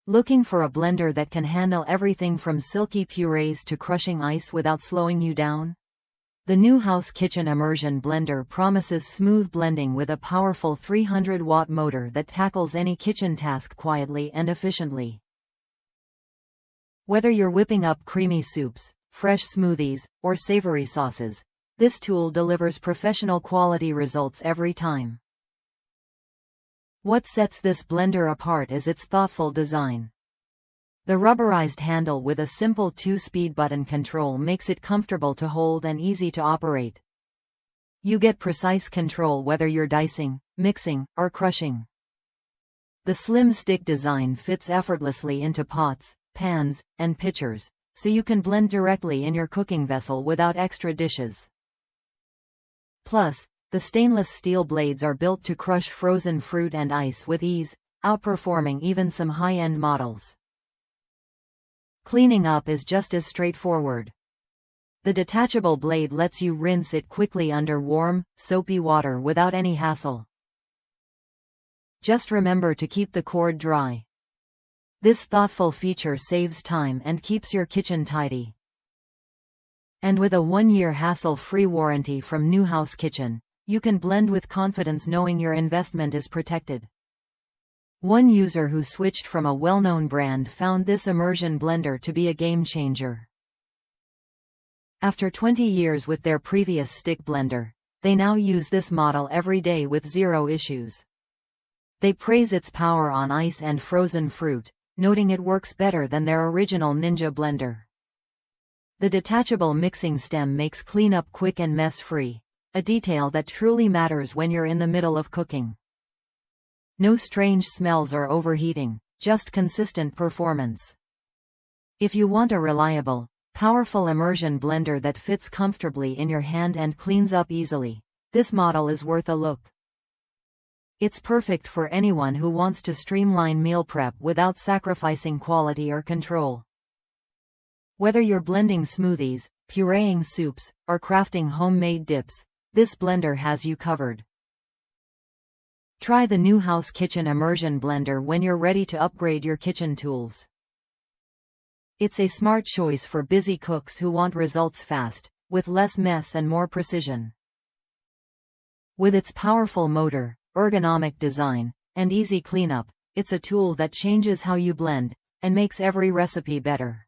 Looking for a blender that can handle everything from silky purees to crushing ice without slowing you down? The new House Kitchen Immersion blender promises smooth blending with a powerful 300-watt motor that tackles any kitchen task quietly and efficiently. Whether you're whipping up creamy soups, fresh smoothies, or savory sauces, this tool delivers professional quality results every time. What sets this blender apart is its thoughtful design. The rubberized handle with a simple 2-speed button control makes it comfortable to hold and easy to operate. You get precise control whether you're dicing, mixing, or crushing. The slim stick design fits effortlessly into pots, pans, and pitchers, so you can blend directly in your cooking vessel without extra dishes. Plus, the stainless steel blades are built to crush frozen fruit and ice with ease, outperforming even some high-end models. Cleaning up is just as straightforward. The detachable blade lets you rinse it quickly under warm, soapy water without any hassle. Just remember to keep the cord dry. This thoughtful feature saves time and keeps your kitchen tidy. And with a 1-year hassle-free warranty from New House Kitchen, you can blend with confidence knowing your investment is protected. One user who switched from a well-known brand found this Immersion blender to be a game-changer. After 20 years with their previous stick blender, they now use this model every day with zero issues. They praise its power on ice and frozen fruit, noting it works better than their original Ninja blender. The detachable mixing stem makes cleanup quick and mess-free, a detail that truly matters when you're in the middle of cooking. No strange smells or overheating, just consistent performance. If you want a reliable, powerful immersion blender that fits comfortably in your hand and cleans up easily, this model is worth a look. It's perfect for anyone who wants to streamline meal prep without sacrificing quality or control. Whether you're blending smoothies, pureeing soups, or crafting homemade dips, this blender has you covered. Try the new House Kitchen Immersion blender when you're ready to upgrade your kitchen tools. It's a smart choice for busy cooks who want results fast, with less mess and more precision. With its powerful motor, ergonomic design, and easy cleanup, it's a tool that changes how you blend and makes every recipe better.